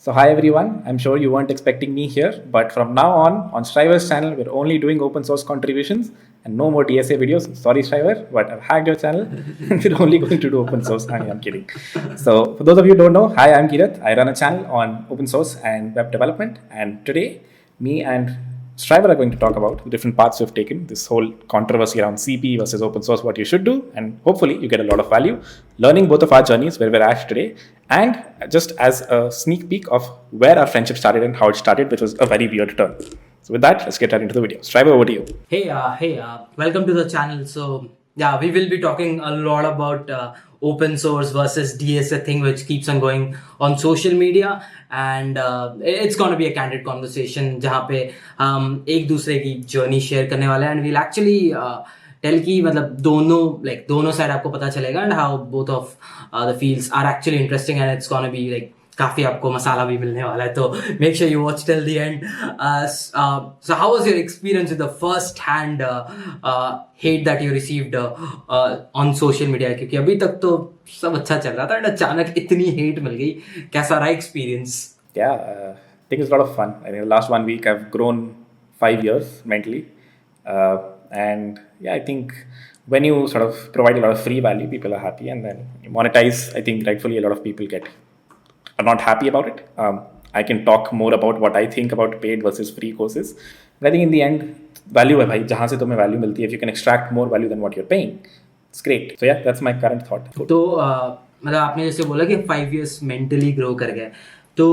So hi everyone, I'm sure you weren't expecting me here, but from now on Striver's channel, we're only doing open source contributions and no more DSA videos. Sorry Striver, but I've hacked your channel and we're only going to do open source. I'm kidding. So for those of you who don't know, hi, I'm Kirat. I run a channel on open source and web development, and today me and Striver are going to talk about the different paths we've taken, this whole controversy around CP versus open source, what you should do, and hopefully you get a lot of value learning both of our journeys, where we're at today, and just as a sneak peek of where our friendship started and how it started, which was a very weird turn. So with that, let's get right into the video. Striver, over to you. Hey, welcome to the channel. So yeah, we will be talking a lot about open source versus DSA thing, which keeps on going on social media, and it's going to be a candid conversation जहाँ पे हम एक दूसरे की journey share करने वाले हैं, and we'll actually tell कि मतलब दोनों side आपको पता चलेगा, and how both of the fields are actually interesting, and it's going to be like काफी आपको मसाला भी मिलने वाला है, तो make sure you watch till the end. So how was your experience with the first hand hate that you received on social media? क्योंकि अभी तक तो सब अच्छा चल रहा था और अचानक इतनी hate मिल गई, कैसा रहा experience? Yeah, I think it's a lot of fun. I think the last 1 week I've grown 5 years mentally, and yeah, I think when you sort of provide a lot of free value, people are happy, and then you monetize. I think rightfully a lot of people are not happy about it. I can talk more about what I think about paid versus free courses, but I think in the end, value है भाई, जहाँ से तुम्हें value मिलती है, if you can extract more value than what you're paying, it's great. So yeah, that's my current thought. तो मतलब आपने जैसे बोला कि 5 years mentally grow कर गए, तो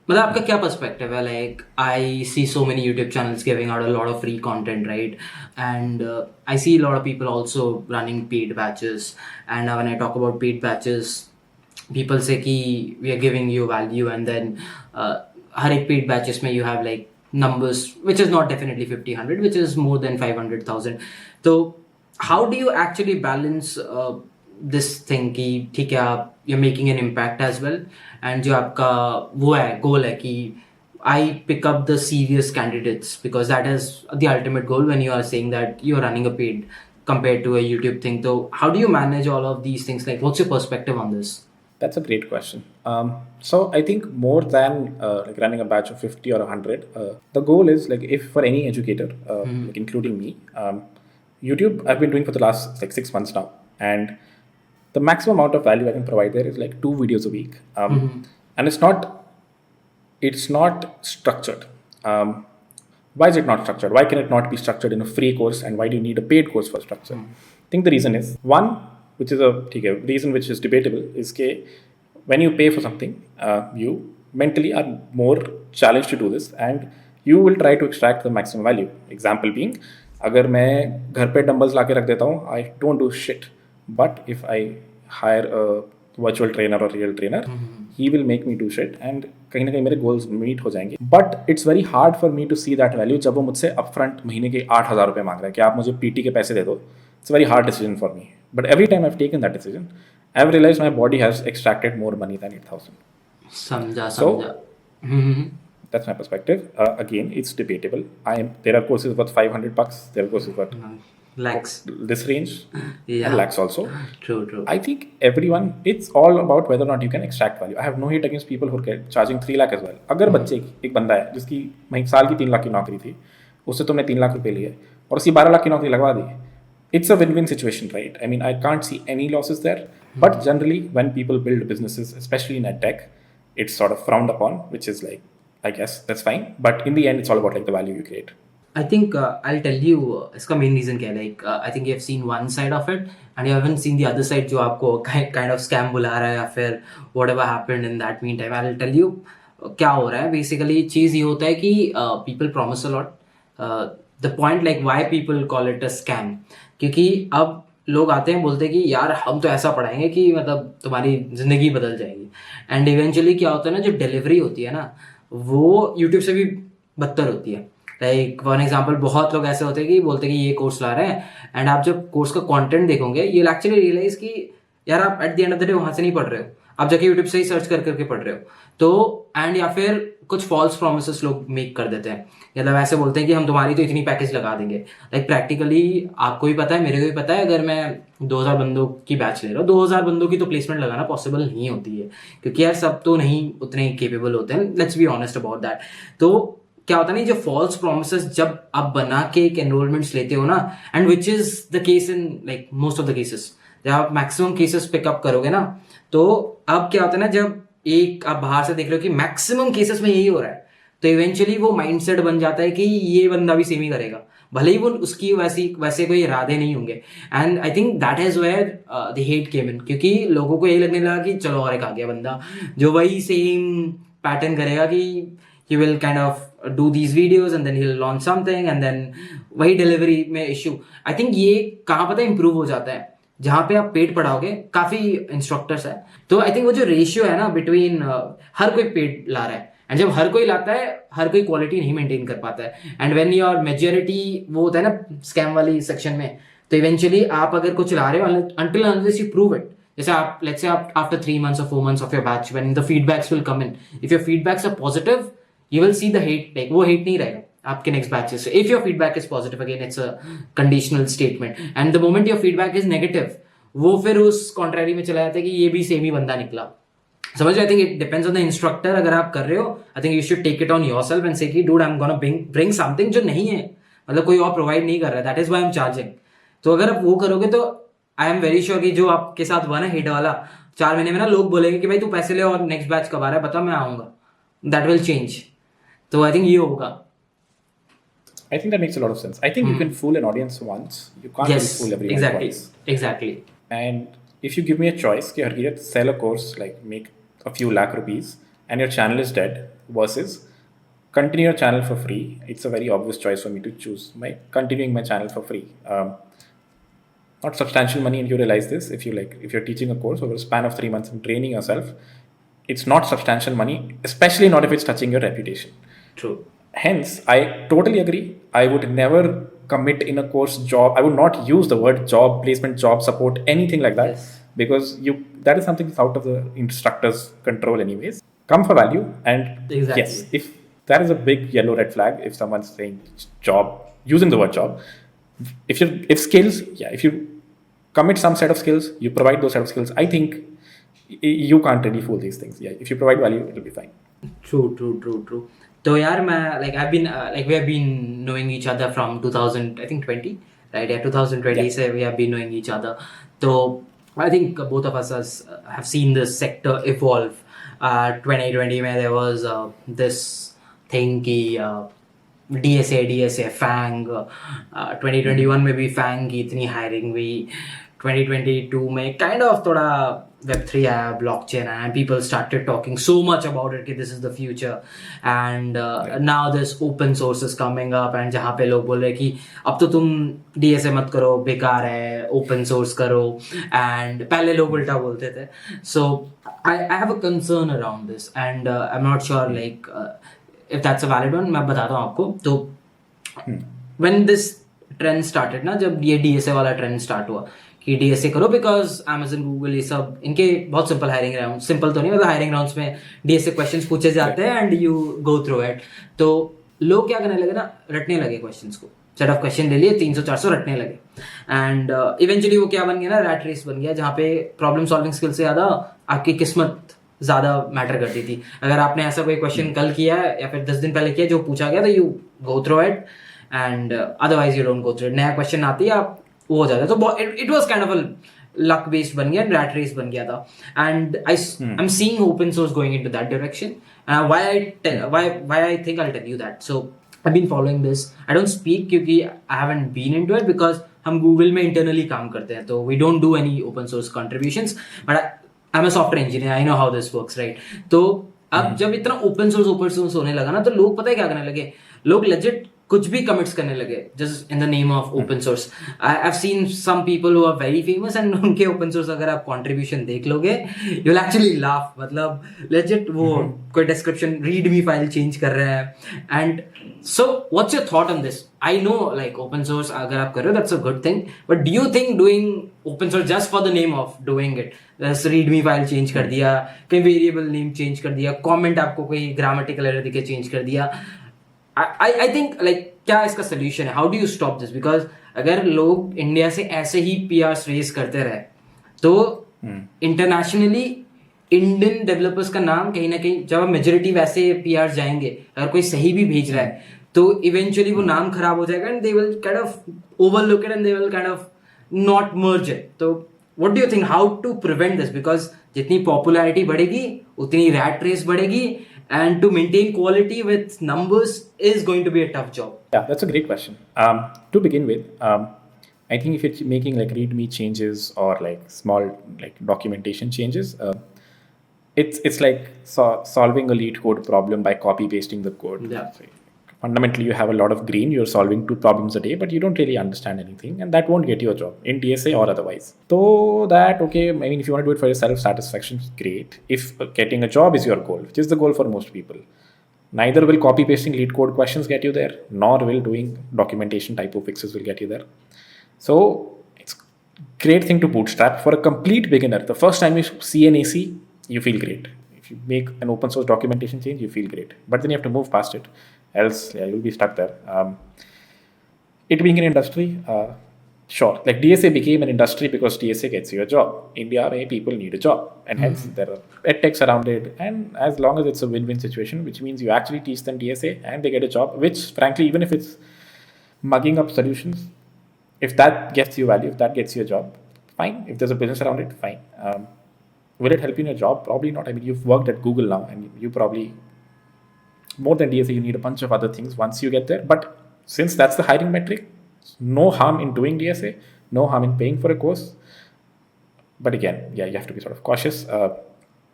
मतलब आपका क्या पर्सपेक्टिव है? Like I see so many YouTube channels giving out a lot of free content, right? And I see a lot of people also running paid batches, and when I talk about paid batches, people say कि we are giving you value, and then हर एक paid batches में you have like numbers which is not definitely 50-100, which is more than 500,000. So how do you actually balance this thing कि ठीक है आप you're making an impact as well, and जो आपका वो है goal है कि I pick up the serious candidates, because that is the ultimate goal when you are saying that you are running a paid compared to a YouTube thing. So how do you manage all of these things? Like what's your perspective on this? That's a great question. So I think more than like running a batch of 50 or 100, the goal is like if for any educator, like including me, YouTube I've been doing for the last like 6 months now, and the maximum amount of value I can provide there is like 2 videos a week, and it's not structured. Why is it not structured? Why can it not be structured in a free course, and why do you need a paid course for structure? I think the reason is one, which is a reason which is debatable, is that when you pay for something, you mentally are more challenged to do this, and you will try to extract the maximum value. Example being, अगर मैं घर पे dumbbells ला के रख देता हूँ, I don't do shit. But if I hire a virtual trainer or real trainer, he will make me do shit, and कहीं ना कहीं मेरे goals meet हो जाएंगे. But it's very hard for me to see that value जब वो मुझसे upfront महीने के 8,000 रुपये मांग रहा है कि आप मुझे PT के पैसे दे दो. It's a very hard decision for me. But every time I've taken that decision, I've realized my body has extracted more money than 8,000. समझा. So that's my perspective. Again, it's debatable. There are courses worth $500. There are courses worth lakhs. This range, Yeah. and lakhs also. True. I think everyone, it's all about whether or not you can extract value. I have no hate against people who are charging 3 lakh as well. अगर बच्चे एक बंदा है जिसकी साल की 3 लाख की नौकरी थी, उससे तुमने 3 लाख रुपए लिए और उसकी 12 लाख की नौकरी लगवा दी, it's a win-win situation, right? I mean, I can't see any losses there. But generally, when people build businesses, especially in tech, it's sort of frowned upon, which is like, I guess that's fine. But in the end, it's all about like the value you create. I think I'll tell you इसका main reason क्या है. Like I think you have seen one side of it, and you haven't seen the other side जो आपको kind of scam बुला रहा है या फिर whatever happened in that meantime. I'll tell you क्या हो रहा है. Basically चीज़ ये होता है कि people promise a lot. The point like why people call it a scam, क्योंकि अब लोग आते हैं बोलते हैं कि यार हम तो ऐसा पढ़ाएंगे कि मतलब तुम्हारी ज़िंदगी बदल जाएगी, एंड इवेंचुअली क्या होता है ना, जो डिलीवरी होती है ना वो यूट्यूब से भी बदतर होती है. लाइक फॉर एग्जाम्पल बहुत लोग ऐसे होते हैं कि बोलते हैं कि ये कोर्स ला रहे हैं, एंड आप जब कोर्स का कंटेंट देखोगे यू विल एक्चुअली रियलाइज कि यार आप at the end of the day वहाँ से नहीं पढ़ रहे हो, आप जाके यूट्यूब से ही सर्च कर करके पढ़ रहे हो। तो एंड या फिर कुछ फॉल्स प्रोमिसेस लोग मेक कर देते हैं, मतलब ऐसे बोलते हैं कि हम तुम्हारी तो इतनी पैकेज लगा देंगे। लाइक प्रैक्टिकली आपको भी पता है, मेरे को भी पता है, अगर मैं 2000 बंदों की बैच ले रहा हूँ, 2000 बंदों की तो प्लेसमेंट लगाना पॉसिबल नहीं होती है, क्योंकि यार सब तो नहीं उतने केपेबल होते हैं, let's be honest about that. तो क्या होता है नहीं, जो फॉल्स प्रोमिसेस जब आप बना के एक एनरोलमेंट्स लेते हो ना, and which is the case in like most of the cases, जब आप मैक्सिमम केसेस पिकअप करोगे ना, तो अब क्या होता है ना, जब एक आप बाहर से देख रहे हो कि मैक्सिमम केसेस में यही हो रहा है, तो इवेंचुअली वो माइंडसेट बन जाता है कि ये बंदा भी सेम ही करेगा, भले ही वो उसकी वैसे कोई इरादे नहीं होंगे। And I think that is where the hate came in, क्योंकि लोगों को यही लगने लगा कि चलो और एक आ गया बंदा जो वही सेम पैटर्न करेगा, कि he will kind of do these videos and then he'll launch something and then वही डिलीवरी में इश्यू। आई थिंक ये कहाँ पता इंप्रूव हो जाता है, जहाँ पे आप पेड पढ़ाओगे, काफी इंस्ट्रक्टर्स है, तो आई थिंक वो जो रेशियो है ना बिटवीन हर कोई पेड ला रहा है, एंड जब हर कोई लाता है, हर कोई क्वालिटी नहीं मेंटेन कर पाता है, एंड व्हेन योर मेजॉरिटी वो होता है ना स्कैम वाली सेक्शन में, तो इवेंचुअली आप अगर कुछ ला रहे हो until unless you prove it, जैसे आप लेट्स से आप after 3 months or 4 months of your batch, when the feedbacks will come in, if your feedbacks are positive, you will see the hate, like वो hate नहीं रहेगा आपके next batches से। If your feedback is positive, again it's a conditional statement, and the moment your feedback is negative, वो फिर उस contrary में चला जाता है कि ये भी सेम ही बंदा निकला। समझ, I think it depends on the instructor. अगर आप कर रहे हो, I think you should take it on yourself and say कि dude I am gonna bring something जो नहीं है, मतलब कोई और प्रोवाइड नहीं कर रहा है, that is why I am charging. तो अगर आप वो करोगे तो आई एम वेरी श्योर कि जो आपके साथ हुआ ना हिट वाला, 4 महीने में ना लोग बोलेंगे कि भाई तू पैसे ले और नेक्स्ट बैच कब आ रहा है बता, मैं आऊंगा। That will change. तो आई थिंक ये होगा। I think that makes a lot of sense. I think you can fool an audience once. You can't really fool everyone twice. Exactly. And if you give me a choice, कि Harkirat, sell a course, like make a few lakh rupees, and your channel is dead, versus continue your channel for free. It's a very obvious choice for me to choose. Continuing my channel for free. Not substantial money, and you realize this. If you're teaching a course over a span of 3 months and training yourself, it's not substantial money, especially not if it's touching your reputation. True. Hence, I totally agree. I would never commit in a course job. I would not use the word job, placement, job support, anything like that, Yes. because that is something that's out of the instructor's control anyways. Come for value, and Exactly. yes, if that is a big yellow red flag, if someone's saying job, using the word job, if skills, if you commit some set of skills, you provide those set of skills, I think you can't really fool these things. Yeah, if you provide value, it'll be fine. True. तो यार मैं like I've been like we have been knowing each other from 2020, right? Yeah, 2020 से we have been knowing each other. So I think both of us have seen this sector evolve. 2020 में there was this thing कि DSA FANG, 2021 में भी FANG की इतनी hiring हुई, 2022 में kind of थोड़ा Web3 आया, blockchain आया, people started talking so much about it कि this is the future, and now this open source is coming up, and जहाँ पे लोग बोल रहे हैं कि अब तो तुम DSA मत करो, बेकार है, open source करो, and पहले लोग उल्टा बोलते थे। So I have a concern around this, and I'm not sure like if that's a valid one, मैं बताता हूँ आपको। तो when this trend started ना, जब ये DSA वाला trend start हुआ कि DSA करो, बिकॉज Amazon, Google, ये सब इनके बहुत सिंपल हायरिंग राउंड, सिंपल तो नहीं मतलब हायरिंग राउंड्स में DSA क्वेश्चंस पूछे जाते हैं and you go through it. तो लोग क्या करने लगे ना, रटने लगे क्वेश्चंस को, सेट ऑफ क्वेश्चन ले लिए 300-400 रटने लगे, एंड इवेंचुअली वो क्या बन गया ना, रैट रेस बन गया, जहाँ पे प्रॉब्लम सॉल्विंग स्किल से ज़्यादा आपकी किस्मत ज़्यादा मैटर करती थी। अगर आपने ऐसा कोई क्वेश्चन कल किया है या फिर 10 दिन पहले किया जो पूछा गया, तो you go through it, and otherwise you don't go through it. नया क्वेश्चन आती है, आप वो हो जाता है। तो it was kind of a luck based बन गया, रैट रेस बन गया था, and I am seeing open source going into that direction. Why I think I will tell you that. So I been following this, I don't speak क्योंकि I haven't been into it, because हम Google में internally काम करते हैं, तो we don't do any open source contributions, but I am a software engineer, I know how this works, right. तो अब जब इतना ओपन सोर्स होने लगा ना, तो लोग पता है क्या करने लगे, लोग लेजिट कुछ भी कमिट्स करने लगे just in the name of open source. I have seen some people who are very famous and उनके ओपन सोर्स अगर आप कंट्रीब्यूशन देख लोगे यू विल एक्चुअली लाफ. मतलब लेजिट वो कोई description readme file change कर रहा है. And so what's your thought on this? I know like open source अगर आप कर रहे हो that's a good thing, but do you think doing open source just for the name of doing it, read me file change कर दिया, कहीं variable name change कर दिया, कमेंट आपको कोई ग्रामेटिकल एरर दिखे चेंज कर दिया, I think like क्या इसका सोल्यूशन है? How do you stop this? Because अगर लोग इंडिया से ऐसे ही पीआर रेस करते रहे तो इंटरनेशनली इंडियन डेवलपर्स का नाम कहीं ना कहीं, जब मेजोरिटी वैसे पीआर जाएंगे, अगर कोई सही भी भेज रहा है तो इवेंचुअली वो नाम खराब हो जाएगा and they will kind of overlook it and they will kind of not merge it. तो what do you think how to prevent this? Because जितनी पॉपुलैरिटी बढ़ेगी उतनी रैट रेस बढ़ेगी. And to maintain quality with numbers is going to be a tough job. Yeah, that's a great question. To begin with, I think if you're making like README changes or like small like documentation changes, it's like solving a lead code problem by copy pasting the code. Yeah. So fundamentally, you have a lot of green. You're solving 2 problems a day, but you don't really understand anything, and that won't get you a job in DSA or otherwise. So that okay, I mean, if you want to do it for your self-satisfaction, great. If getting a job is your goal, which is the goal for most people, neither will copy pasting lead code questions get you there, nor will doing documentation typo fixes will get you there. So it's great thing to bootstrap for a complete beginner. The first time you see an AC, you feel great. If you make an open source documentation change, you feel great, but then you have to move past it. Else, yeah, you'll be stuck there. It being an industry, sure, like DSA became an industry because DSA gets you a job. India, where people need a job, and hence there are edtechs around it. And as long as it's a win-win situation, which means you actually teach them DSA and they get a job, which frankly, even if it's mugging up solutions, if that gets you value, if that gets you a job, fine. If there's a business around it, fine. Will it help you in your job? Probably not. I mean, you've worked at Google now, and you probably, more than DSA, you need a bunch of other things once you get there. But since that's the hiring metric, no harm in doing DSA, no harm in paying for a course. But again, yeah, you have to be sort of cautious.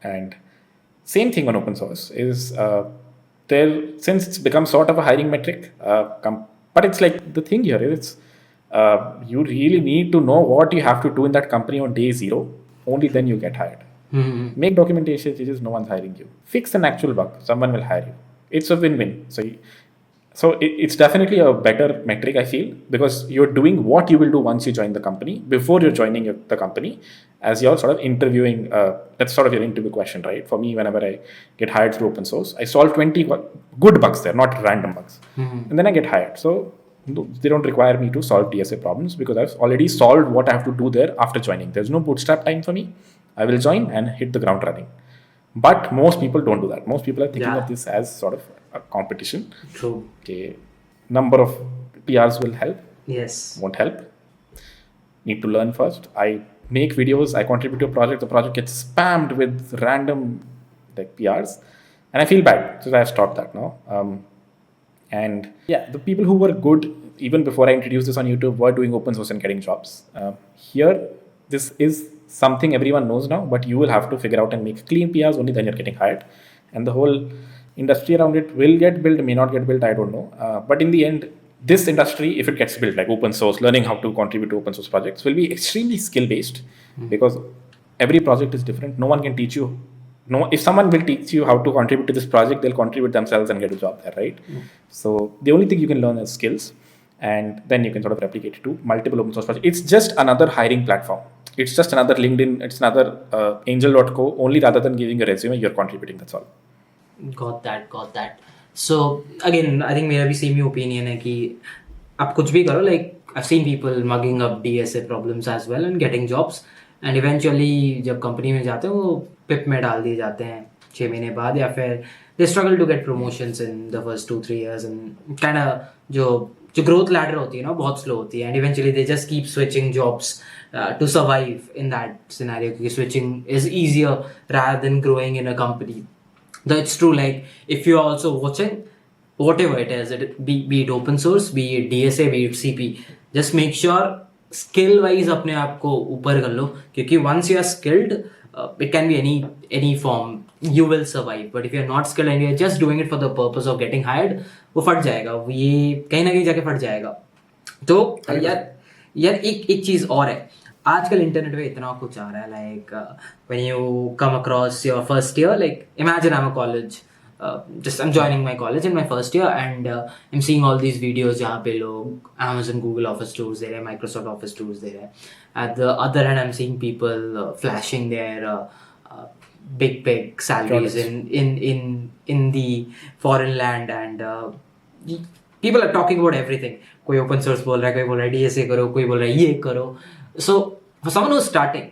And same thing on open source is there, since it's become sort of a hiring metric, but it's like the thing here is you really need to know what you have to do in that company on day 0. Only then you get hired. Make documentation changes, no one's hiring you. Fix an actual bug, someone will hire you. It's a win-win. So it's definitely a better metric, I feel, because you're doing what you will do once you join the company before you're joining the company, as you're sort of interviewing. That's sort of your interview question, right? For me, whenever I get hired through open source, I solve 20 good bugs there, not random bugs. And then I get hired. So they don't require me to solve DSA problems because I've already solved what I have to do there after joining. There's no bootstrap time for me. I will join and hit the ground running. But most people don't do that. Most people are thinking of this as sort of a competition. True. Okay, number of PRs will help. Yes. Won't help. Need to learn first. I make videos. I contribute to a project. The project gets spammed with random like PRs, and I feel bad. So I've stopped that now. And yeah, the people who were good even before I introduced this on YouTube were doing open source and getting jobs. Here, this is something everyone knows now, but you will have to figure out and make clean PRs. Only then you're getting hired, and the whole industry around it will get built, may not get built, I don't know. But in the end, this industry, if it gets built, like open source, learning how to contribute to open source projects will be extremely skill based, because every project is different. No one can teach you. No, if someone will teach you how to contribute to this project, they'll contribute themselves and get a job there, right? So the only thing you can learn is skills, and then you can sort of replicate it to multiple open source projects. It's just another hiring platform. It's just another LinkedIn. It's another angel.co. Only rather than giving a resume, you're contributing. That's all. Got that. So again, I think मेरा भी same ही opinion है कि आप कुछ भी करो. Like I've seen people mugging up DSA problems as well and getting jobs, and eventually जब company में जाते हैं वो पिप में डाल दिए जाते हैं 6 महीने बाद, या फिर they struggle to get promotions in the first 2-3 years, and kind of जो growth ladder होती है ना बहुत slow होती है, and eventually they just keep switching jobs to survive in that scenario, क्योंकि switching is easier rather than growing in a company. That's true. Like if you're also watching, whatever it is, be it open source, be it DSA, be it CP, just make sure skill wise अपने आप को ऊपर कर लो, क्योंकि once you are skilled, it can be any form. you will survive. But if you're not skilled and you're just doing it for the purpose of getting hired, वो फट जाएगा, ये कहीं ना कहीं जाके फट जाएगा. तो यार एक चीज़ और है, आजकल इंटरनेट पे इतना कुछ आ रहा है, like when you come across your first year, like imagine I am a college, just I'm joining my college in my first year, and I'm seeing all these videos जहाँ पे लोग Amazon Google Office tools दे रहे हैं, Microsoft Office tools दे रहे हैं. At the other hand, I'm seeing people flashing their big salaries in the foreign land, and people are talking about everything. कोई open source बोल रहा है, कोई बोल रहा है DSA करो, कोई बोल रहा है ये करो. So for someone who's starting,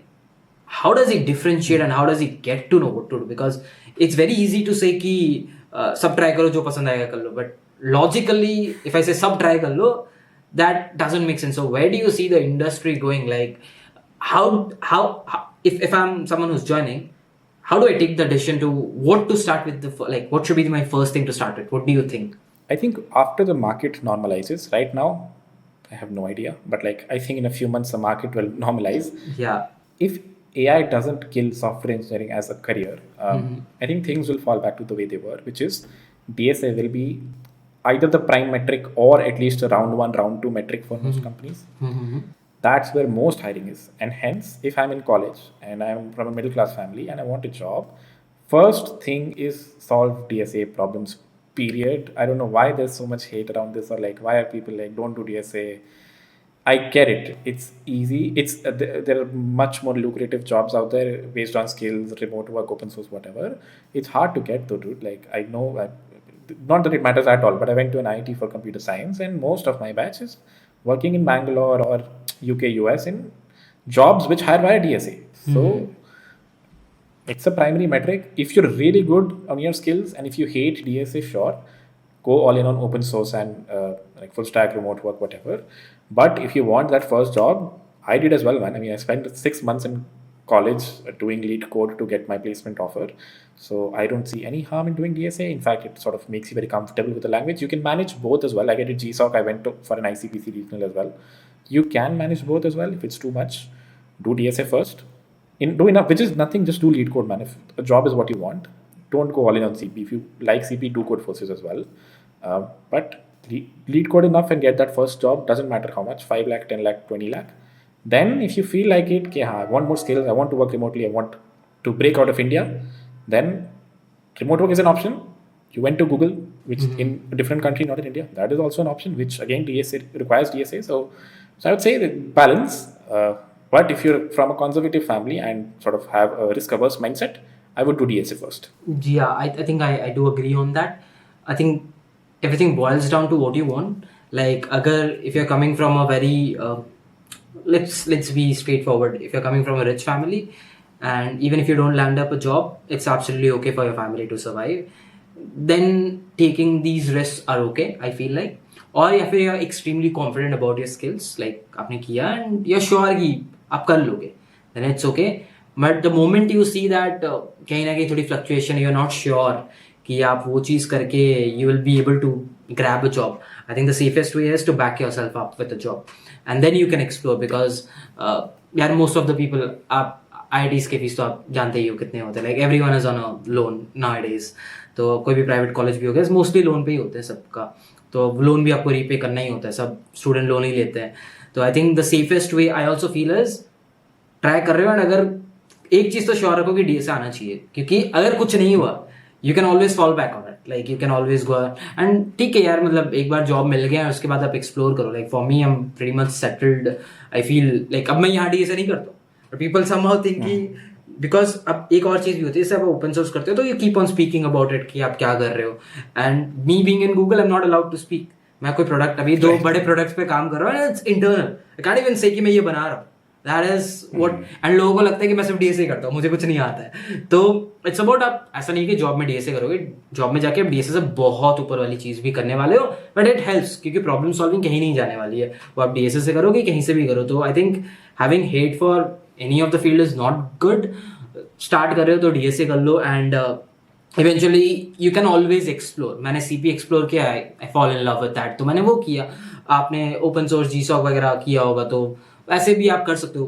how does he differentiate and how does he get to know what to do? Because it's very easy to say कि सब ट्राई करो, जो पसंद आएगा कर लो, but logically if I say सब try कर लो, that doesn't make sense. So where do you see the industry going? Like how if I'm someone who's joining, how do I take the decision to what to start with, like what should be my first thing to start with? What do you think? I think after the market normalizes, right now I have no idea, but like I think in a few months the market will normalize. Yeah. If AI doesn't kill software engineering as a career, I think things will fall back to the way they were, which is DSA will be either the prime metric or at least a round 1, round 2 metric for most companies. That's where most hiring is. And hence, if I'm in college and I'm from a middle class family and I want a job, first thing is solve DSA problems, period. I don't know why there's so much hate around this, or like why are people like don't do DSA. I get it. It's easy. It's there are much more lucrative jobs out there based on skills, remote work, open source, whatever. It's hard to get though, dude. Like I know, not that it matters at all, but I went to an IIT for computer science, and most of my batch is working in Bangalore or UK, US in jobs which hire via DSA. So it's a primary metric. If you're really good on your skills and if you hate DSA, sure, go all in on open source and like full stack, remote work, whatever. But if you want that first job, I did as well, man. I mean, I spent 6 months in college doing lead code to get my placement offer. So I don't see any harm in doing DSA. In fact, it sort of makes you very comfortable with the language. You can manage both as well. Like I did GSOC, I went for an ICPC regional as well. You can manage both as well. If it's too much, do DSA first. Do enough, which is nothing, just do lead code, man. If a job is what you want, don't go all in on CP. If you like CP, do code forces as well. But lead code enough and get that first job, doesn't matter how much, 5 lakh, 10 lakh, 20 lakh. Then if you feel like it, okay, I want more skills, I want to work remotely, I want to break out of India, then remote work is an option. You went to Google, which in a different country, not in India. That is also an option, which again DSA requires DSA. So I would say the balance. But if you're from a conservative family and sort of have a risk-averse mindset, I would do DSA first. Yeah, I think I do agree on that. I think everything boils down to what you want. Like, if you're coming from a very let's be straightforward. If you're coming from a rich family, and even if you don't land up a job, it's absolutely okay for your family to survive. Then taking these risks are okay, I feel like. Or if you're extremely confident about your skills, like आपने किया and you're sure कि आप कर लोगे, then it's okay. But the moment you see that कहीं ना कहीं थोड़ी fluctuation, you're not sure कि आप वो चीज़ करके you will be able to grab a job. I think the safest way is to back yourself up with a job, and then you can explore, because यार most of the people आप IITs के fees तो आप जानते ही हो कितने होते हैं. Like everyone is on a loan nowadays. तो कोई भी प्राइवेट कॉलेज भी हो गया, मोस्टली लोन पे ही होते हैं सबका. तो लोन भी आपको रीपे करना ही होता है, सब स्टूडेंट लोन ही लेते हैं. तो I think the safest way I also feel is try कर रहे हो, एंड अगर एक चीज़ तो श्योर रखो कि DSA आना चाहिए, क्योंकि अगर कुछ नहीं हुआ you can always fall back on it. Like you can always go and ठीक है यार, मतलब एक बार जॉब मिल गया उसके बाद आप एक्सप्लोर करो. Like for me I am pretty much settled. I feel like अब मैं यहाँ DSA नहीं करता हूँ, बट पीपल समहाउ थिंक कि बिकॉज अब एक और चीज़ भी होती है, जैसे आप ओपन सोर्स करते हो तो you keep on speaking about it कि आप क्या कर रहे हो. And me being in Google I am not allowed to speak. मैं कोई प्रोडक्ट अभी 2 बड़े प्रोडक्ट्स पे काम कर रहा हूँ, it's internal. I can't even से कि मैं ये बना रहा हूँ. That is what. एंड लोगों को लगता है कि मैं सिर्फ DSA करता हूँ, मुझे कुछ नहीं आता है. तो इट्स अबाउट, आप ऐसा नहीं कि जॉब में DSA करोगे, जॉब में जाके आप DSA से बहुत ऊपर वाली चीज़ भी करने वाले हो, बट इट हेल्प्स, क्योंकि प्रॉब्लम सॉल्विंग कहीं नहीं जाने वाली है. वो आप DSA से करोगे कहीं से भी करो. तो I think having hate for any of the field is not good. Start कर रहे हो तो DSA कर लो, and eventually you can always explore. मैंने CP एक्सप्लोर किया, I fall in love with that, तो मैंने वो किया. आपने ओपन सोर्स GSOC वगैरह किया होगा, तो ऐसे भी आप कर सकते हो.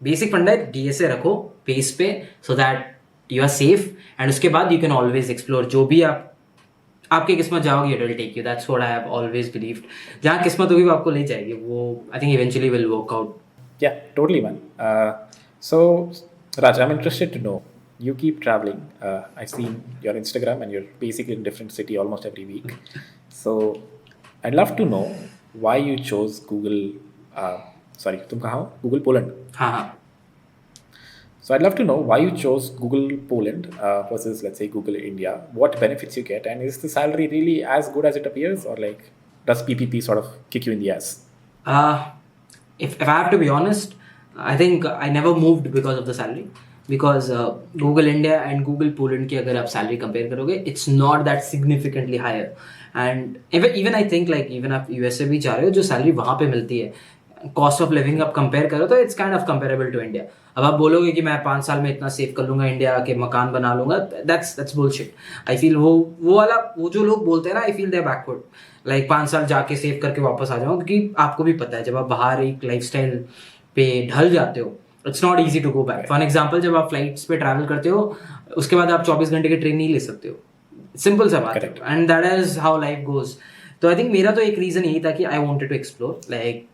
बेसिक फंडा है, DSA रखो बेस पे, so that you are safe, and उसके बाद यू कैन ऑलवेज एक्सप्लोर जो भी आपकी किस्मत जाओगी, it will take you. That's what I have always believed. जहाँ किस्मत होगी वो आपको ले जाएगी. वो I think eventually will work out. Yeah, totally, man. So, Raj, I'm interested to know. You keep traveling. I've seen your Instagram, and you're basically in different city almost every week. So, I'd love to know why you chose Google. Sorry, तुम कहाँ हो? Google Poland. हाँ हाँ. So, I'd love to know why you chose Google Poland versus, let's say, Google India. What benefits you get, and is the salary really as good as it appears, or like does PPP sort of kick you in the ass? If I have to be honest, I think I never moved because of the salary. Because Google India and Google Poland की अगर आप salary compare करोगे, it's not that significantly higher. And even I think like even आप USA भी जा रहे हो, जो salary वहाँ पे मिलती है, cost of living आप compare करो तो it's kind of comparable to India. अब आप बोलोगे कि मैं 5 साल में इतना सेव कर लूँगा, इंडिया के मकान बना लूँगा, that's bullshit. I feel वो जो लोग बोलते हैं ना, I feel they're backward. Like 5 साल जाके सेव करके वापस आ जाऊँ, क्योंकि आपको भी पता है जब आप बाहर एक लाइफस्टाइल पे ढल जाते हो, it's not easy to go back. For example, जब आप फ्लाइट्स पे ट्रैवल करते हो, उसके बाद आप 24 घंटे की ट्रेन नहीं ले सकते हो. सिंपल सा बात है. And that is how life goes. तो आई थिंक मेरा तो एक रीजन यही था कि I wanted to explore like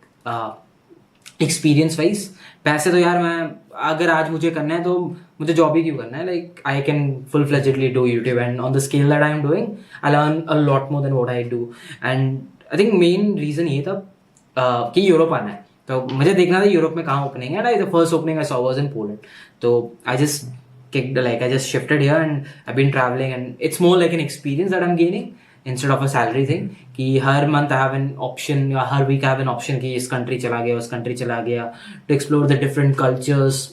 experience wise. पैसे तो यार मैं अगर आज मुझे करना है तो मुझे जॉब ही क्यों करना है. Like I can full fledgedly do YouTube, and on the scale that I am doing I learn a lot more than what I do. And I think main reason ये था कि यूरोप आना है, तो मुझे देखना था यूरोप में कहाँ ओपनिंग है. And the first opening I saw was in Poland. तो I just I just shifted here and I've been traveling, and it's more like an experience that I'm gaining instead of a salary thing. कि हर month I have an option, या हर week I have an option कि इस country चला गया, उस country चला गया, to explore the different cultures.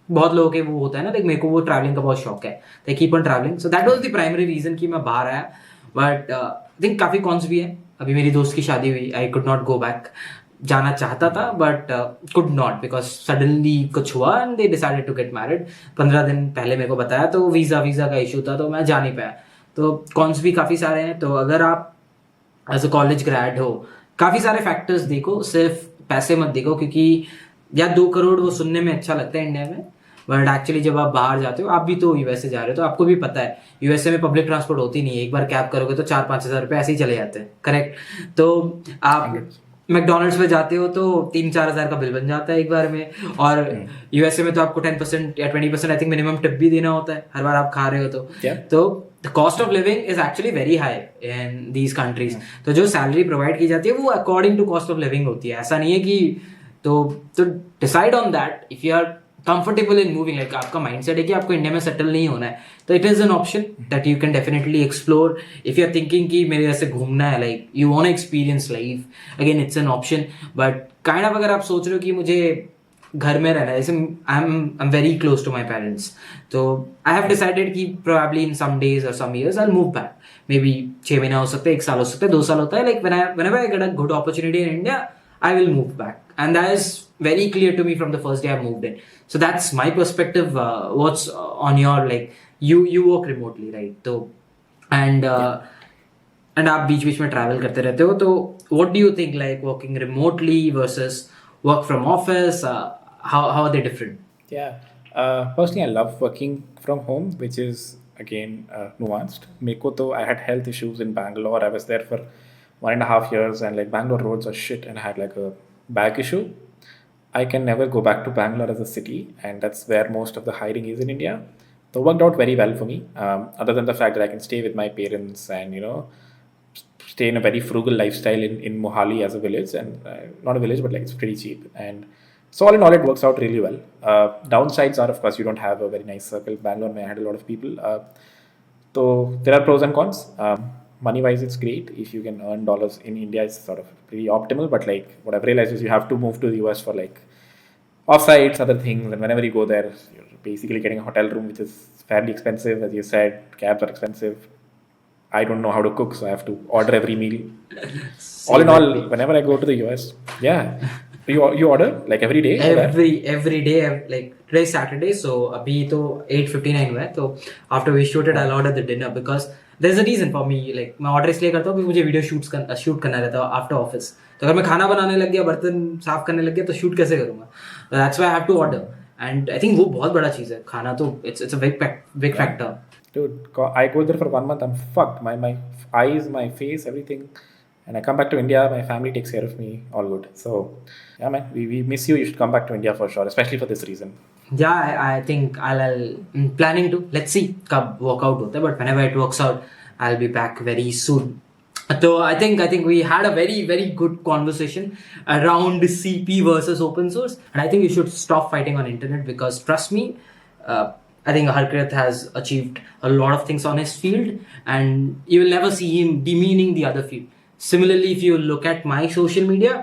बहुत लोगों के वो होता है ना, like मेरे को वो traveling का बहुत शौक है, तो I keep on traveling. So that was the primary reason कि मैं बाहर आया. But I think काफ़ी cons भी है. अभी मेरी दोस्त की शादी हुई, I could not go back. जाना चाहता था but could not because suddenly कुछ हुआ and they decided to get married. 15 दिन पहले मेरे को बताया, तो वीज़ा का इशू था, तो मैं जा नहीं पाया. तो कॉन्स भी काफ़ी सारे हैं. तो अगर आप एज अ कॉलेज ग्रेड हो, काफ़ी सारे फैक्टर्स देखो, सिर्फ पैसे मत देखो. क्योंकि यार 2 करोड़ वो सुनने में अच्छा लगता है इंडिया में, बट एक्चुअली जब आप बाहर जाते हो, आप भी तो यूएसए जा रहे हो, तो आपको भी पता है यूएसए में पब्लिक ट्रांसपोर्ट होती नहीं है. एक बार कैब करोगे तो 4-5 हज़ार रुपये ऐसे ही चले जाते हैं. करेक्ट. तो आप मैकडोनल्ड्स पे जाते हो तो 3-4 हज़ार का बिल बन जाता है एक बार में. और यूएसए में तो आपको 10% या 20% आई थिंक मिनिमम टिप भी देना होता है हर बार आप खा रहे हो. तो the cost of living is actually very high in these countries. तो जो सैलरी प्रोवाइड की जाती है वो according to cost of living होती है. ऐसा नहीं है कि तो decide on that if you are comfortable in moving. Like आपका माइंडसेट है कि आपको इंडिया में सेटल नहीं होना है, तो it is an option that you can definitely explore. If you are thinking कि मेरे ऐसे घूमना है, like you want experience life, again it's an option. But kind of अगर आप सोच रहे हो कि मुझे घर में रहना है, जैसे I am very close to my parents, तो आई हैव डिसाइडेड कि प्रोबेबली इन सम डेज और some years I will move back. Maybe 6 महीना हो सकता है, 1 साल हो सकता है, 2 साल होता है. Like whenever I get a good opportunity in India, I will move back. And that is very clear to me from the first day I moved in. So that's my perspective. What's on your, like, you work remotely, right? So and आप बीच में travel करते रहते हो, तो what do you think, like working remotely versus work from office? How are they different? Yeah. Personally, I love working from home, which is again nuanced. Meko to I had health issues in Bangalore. I was there for 1.5 years, and like Bangalore roads are shit, and I had like a back issue. I can never go back to Bangalore as a city, and that's where most of the hiring is in India. So it worked out very well for me, other than the fact that I can stay with my parents and stay in a very frugal lifestyle in Mohali as a village, and not a village but like it's pretty cheap. And so all in all, it works out really well. Downsides are, of course, you don't have a very nice circle. Bangalore, I had a lot of people. So there are pros and cons. Money wise, it's great. If you can earn dollars in India, it's sort of pretty optimal. But like what I've realized is you have to move to the US for like offsites, other things, and whenever you go there, you're basically getting a hotel room, which is fairly expensive. As you said, cabs are expensive. I don't know how to cook, so I have to order every meal. All in all, whenever I go to the US, yeah. You order like every day? Every day, like today is Saturday, so अभी तो 8:59 हुआ है, तो after we shoot it, I'll order the dinner because there's a reason for me. Like मैं order इसलिए करता हूँ क्योंकि मुझे वीडियो शूट करना रहता है आफ्टर ऑफिस. तो अगर मैं खाना बनाने लग गया, बर्तन साफ करने लग गया, तो शूट कैसे करूँगा? That's why I have to order. And I think वो बहुत बड़ा चीज़ है खाना तो it's a big factor. Dude, I go there for 1 month, I'm fucked. My eyes, my face, everything. And I come back to India, my family takes care of me, all good. So, yeah, man, we miss you. You should come back to India for sure, especially for this reason. Yeah, I think I'm planning to. Let's see कब workout होता है, but whenever it works out, I'll be back very soon. So I think we had a very good conversation around CP versus open source, and I think we should stop fighting on internet because trust me, I think Harkirat has achieved a lot of things on his field, and you will never see him demeaning the other field. Similarly, if you look at my social media,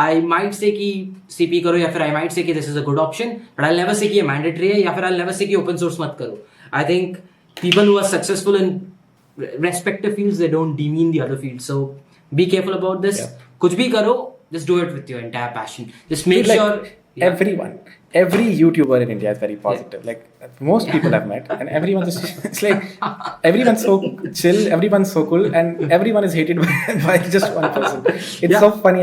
I might say कि CP करो या फिर I might say कि this is a good option, but I'll never say कि ये mandatory है या फिर I'll never say कि open source मत करो. I think people who are successful in respective fields, they don't demean the other field. So be careful about this. Yeah. कुछ भी करो, just do it with your entire passion. Just make Dude, sure. Every YouTuber in India is very positive. Like most people I've met, and everyone's just, it's like everyone's so chill, everyone's so cool, and everyone is hated by just one person. It's Yeah. so funny.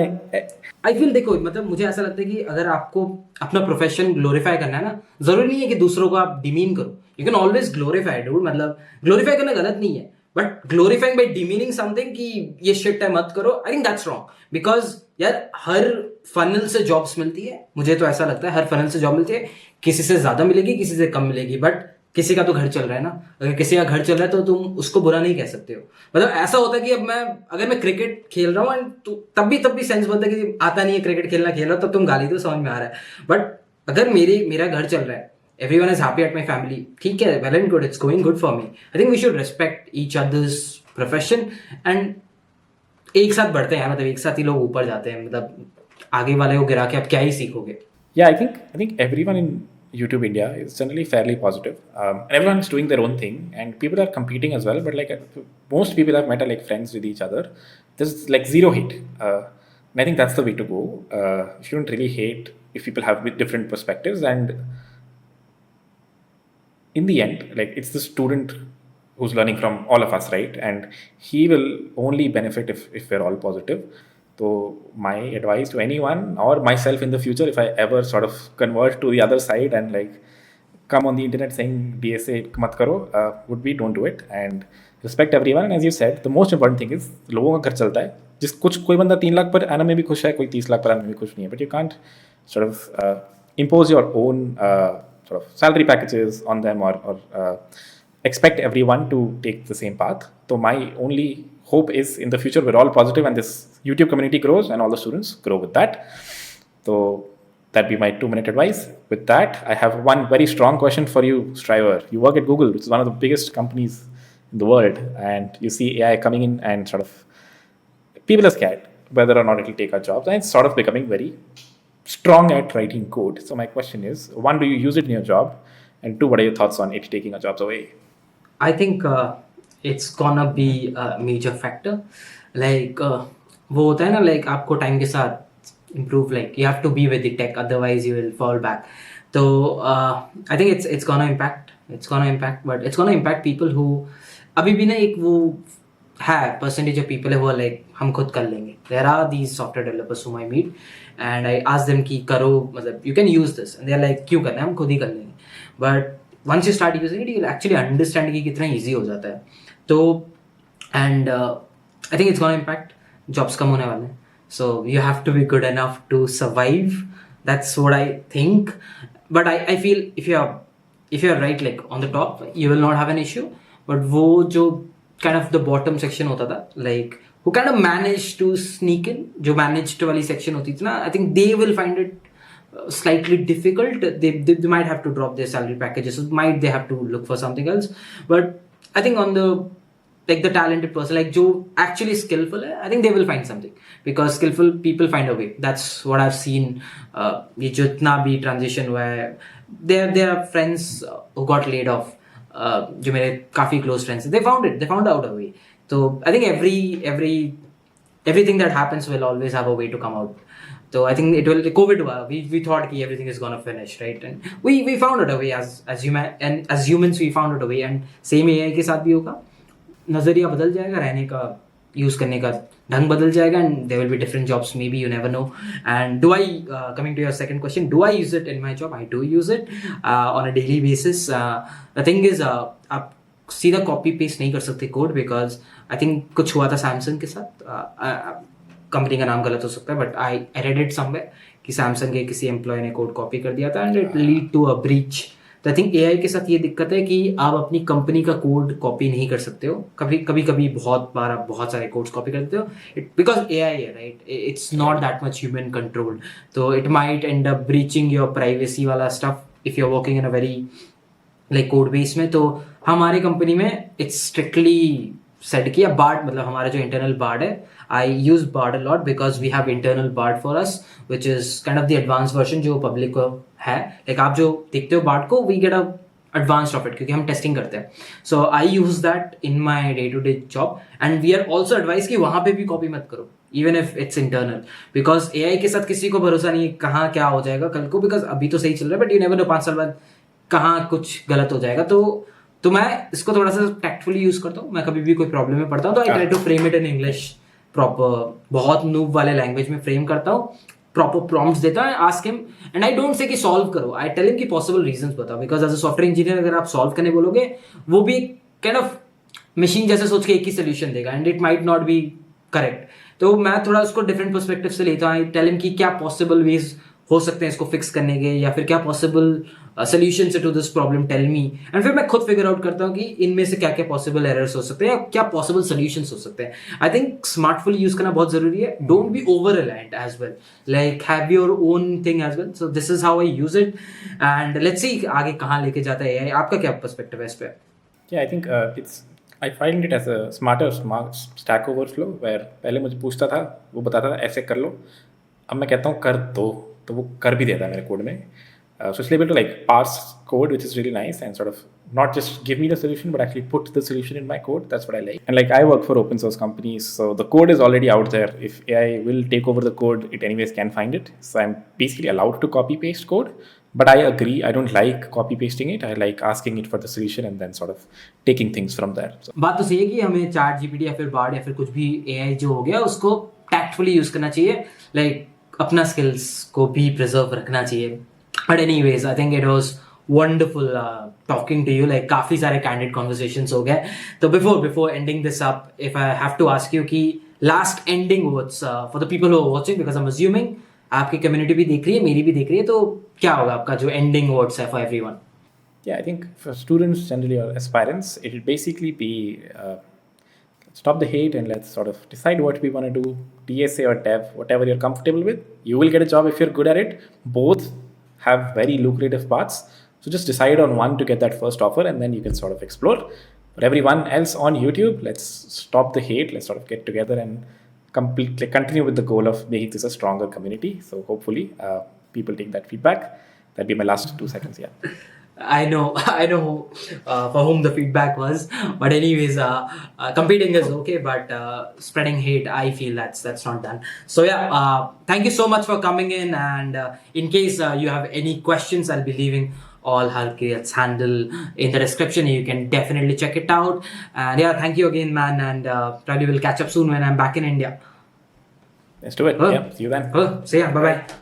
I feel देखो मतलब मुझे ऐसा लगता है कि अगर आपको अपना प्रोफेशन ग्लोरीफाई करना है ना, जरूरी नहीं है कि दूसरों को आप डिमीन करो. You can always glorify dude. मतलब ग्लोरीफाई करना गलत नहीं है, but glorifying by demeaning something कि ये शिट है मत करो, I think that's wrong. Because यार हर फनल से जॉब्स मिलती है, मुझे तो ऐसा लगता है हर फनल से जॉब मिलती है. किसी से ज्यादा मिलेगी, किसी से कम मिलेगी, बट किसी का तो घर चल रहा है ना. अगर किसी का घर चल रहा है तो तुम उसको बुरा नहीं कह सकते हो. मतलब ऐसा होता है कि अब अगर मैं क्रिकेट खेल रहा हूँ एंड तो तब भी सेंस बनता है कि आता नहीं है क्रिकेट खेलना, खेल रहा हो तब तुम गाली दो, समझ में आ रहा है. बट अगर मेरा घर चल रहा है, everyone is happy at my family, ठीक है, well and good, it's going good for me. I think we should respect each other's profession and एक साथ बढ़ते हैं. मतलब एक साथ ही लोग ऊपर जाते हैं. मतलब आगे वाले को गिरा के आप क्या ही सीखोगे. Yeah, I think everyone in YouTube India is generally fairly positive. And everyone is doing their own thing, and people are competing as well. But like most people I've met are like friends with each other. There's like zero hate, and I think that's the way to go. You shouldn't really hate if people have different perspectives, and in the end, like it's the student who's learning from all of us, right? And he will only benefit if we're all positive. So my advice to anyone or myself in the future, if I ever sort of convert to the other side and like come on the internet saying DSA mat karo, would be don't do it and respect everyone. And as you said, the most important thing is लोगों का घर चलता है. जिस कोई बंदा 3 लाख पर आना में भी खुश है, कोई 30 लाख पर आना में भी खुश नहीं है. But you can't sort of impose your own sort of salary packages on them or expect everyone to take the same path. So my only hope is in the future we're all positive and this YouTube community grows and all the students grow with that. So that'd be my 2-minute advice. With that, I have one very strong question for you, Striver. You work at Google, which is one of the biggest companies in the world, and you see AI coming in and sort of people are scared whether or not it will take our jobs, and it's sort of becoming very strong at writing code. So my question is, 1, do you use it in your job? And 2, what are your thoughts on it taking our jobs away? I think it's gonna be a major factor. Like वो होता है ना, like आपको time के साथ improve, like you have to be with the tech, otherwise you will fall back. So I think it's gonna impact, but it's gonna impact people who अभी भी ना एक वो है percentage of people who are like हम खुद कर लेंगे. There are these software developers whom I meet and I ask them कि करो, मतलब you can use this, and they are like क्यों करना है, हम खुद ही कर लेंगे. But once you start using it, you'll actually understand कि कितना easy हो जाता है. तो and I think it's gonna impact, jobs कम होने वाले हैं. So you have to be good enough to survive. That's what I think. But I feel if you're right, like on the top, you will not have an issue. But वो जो kind of the bottom section होता था, like who kind of managed to sneak in, जो managed वाली section होती थी ना, I think they will find it slightly difficult. They might have to drop their salary packages, might they have to look for something else. But I think on the like the talented person, like जो actually skillful है, I think they will find something, because skillful people find a way. That's what I've seen. ये जितना भी transition हुआ है, there are friends who got laid off, जो मेरे काफी close friends, they found out a way. So I think everything that happens will always have a way to come out. So I think it will. COVID हुआ, we thought कि everything is gonna finish, right? And we found it a way as humans we found it a way, and same AI के साथ भी होगा. नजरिया बदल जाएगा रहने का, यूज़ करने का ढंग बदल जाएगा and there will be different jobs maybe you never know and do I coming to your second question do I use it in my job I do use it on a daily basis the thing is आप सीधा copy paste नहीं कर सकते code because I think कुछ हुआ था Samsung के साथ कंपनी का नाम गलत हो सकता है but I read it somewhere कि सैमसंग के किसी एम्प्लॉय ने कोड कॉपी कर दिया था and it lead to a breach तो आई थिंक एआई के साथ ये दिक्कत है कि आप अपनी कंपनी का कोड कॉपी नहीं कर सकते हो कभी बहुत बार आप बहुत सारे कोड्स कॉपी कर देते हो इट बिकॉज एआई है right it's not that much human controlled तो it might end up breaching your privacy वाला stuff if you are working in a very like code base में तो हमारी कंपनी में इट्स स्ट्रिक्टली सेट किया Bard मतलब हमारा जो इंटरनल बार्ड है I use Bard a lot because we have internal Bard for us which is kind of the advance version जो पब्लिक को है लाइक आप जो देखते हो बार्ड को we get a advanced of it क्योंकि हम टेस्टिंग करते हैं so I use that in my day to day job and we are also advise कि वहां पे भी कॉपी मत करो even if it's internal because AI के साथ किसी को भरोसा नहीं है कहाँ क्या हो जाएगा कल को बिकॉज अभी तो सही चल रहा है बट यू नेवर नो 5 साल बाद कहाँ कुछ गलत हो जाएगा तो मैं इसको थोड़ा सा टैक्टफुली यूज करता हूँ मैं कभी भी कोई प्रॉब्लम में पड़ता हूँ तो I try to frame it in English proper बहुत नूब वाले लैंग्वेज में फ्रेम करता हूँ प्रॉपर प्रॉम्प्ट्स देता हूँ ask him and I don't say कि सॉल्व करो आई टेल हिम कि पॉसिबल रीजंस बताओ because as a software engineer अगर आप सॉल्व करने बोलोगे वो भी काइंड ऑफ मशीन जैसे सोच के एक ही सोल्यूशन देगा and it might not be correct तो मैं थोड़ा उसको डिफरेंट पर्सपेक्टिव से लेता हूँ आई टेल हिम कि क्या पॉसिबल वेज हो सकते हैं इसको फिक्स करने के या फिर क्या possible solution to this problem tell me and फिर मैं खुद फिगर आउट करता हूँ कि इनमें से क्या क्या पॉसिबल एरर्स हो सकते हैं या क्या पॉसिबल सोल्यूशंस हो सकते हैं आई थिंक स्मार्टफुल यूज करना बहुत जरूरी है don't be over reliant as well like have your own thing as well so this is how I use it and let's see आगे कहाँ लेके जाता है आपका क्या पर्सपेक्टिव है इस पे Yeah, I think I find it as a smarter smart stack overflow where पहले मुझे पूछता था वो बताता था ऐसे कर लो अब मैं कहता हूँ कर दो तो वो कर भी देता है मेरे कोड में so it's able to like parse code which is really nice and sort of not just give me the solution but actually put the solution in my code that's what I like and like I work for open source companies so the code is already out there if AI will take over the code it anyways can find it so I'm basically allowed to copy paste code but I agree I don't like copy pasting it I like asking it for the solution and then sort of taking things from there so. बात तो सही है कि हमें chat GPT या फिर board या फिर कुछ भी एआई जो हो गया उसको टैक्टफुली यूज करना चाहिए लाइक अपना स्किल्स को भी प्रिजर्व रखना चाहिए but anyways I think it was wonderful talking to you like काफी सारे कैंडिड कॉन्वर्सेशंस हो गए तो before ending this up if I have to ask you कि last ending words for the people who are watching because I am assuming आपकी community भी देख रही है मेरी भी देख रही है तो क्या होगा आपका जो एंडिंग वर्ड्स है for everyone Yeah, I think for students generally or aspirants, it will basically be stop the hate and let's sort of decide what we want to do, DSA or dev, whatever you're comfortable with. You will get a job if you're good at it. Both have very lucrative paths. So just decide on one to get that first offer and then you can sort of explore. But everyone else on YouTube, let's stop the hate. Let's sort of get together and continue with the goal of making this a stronger community. So hopefully people take that feedback. That'd be my last 2 seconds, yeah. I know for whom the feedback was, but anyways, competing is okay, but spreading hate, I feel that's not done. So yeah, thank you so much for coming in, and in case you have any questions, I'll be leaving all Harkirat's handle in the description. You can definitely check it out. And yeah, thank you again, man, and probably we'll catch up soon when I'm back in India. Let's do it. Yeah, see you then. See ya. Bye bye.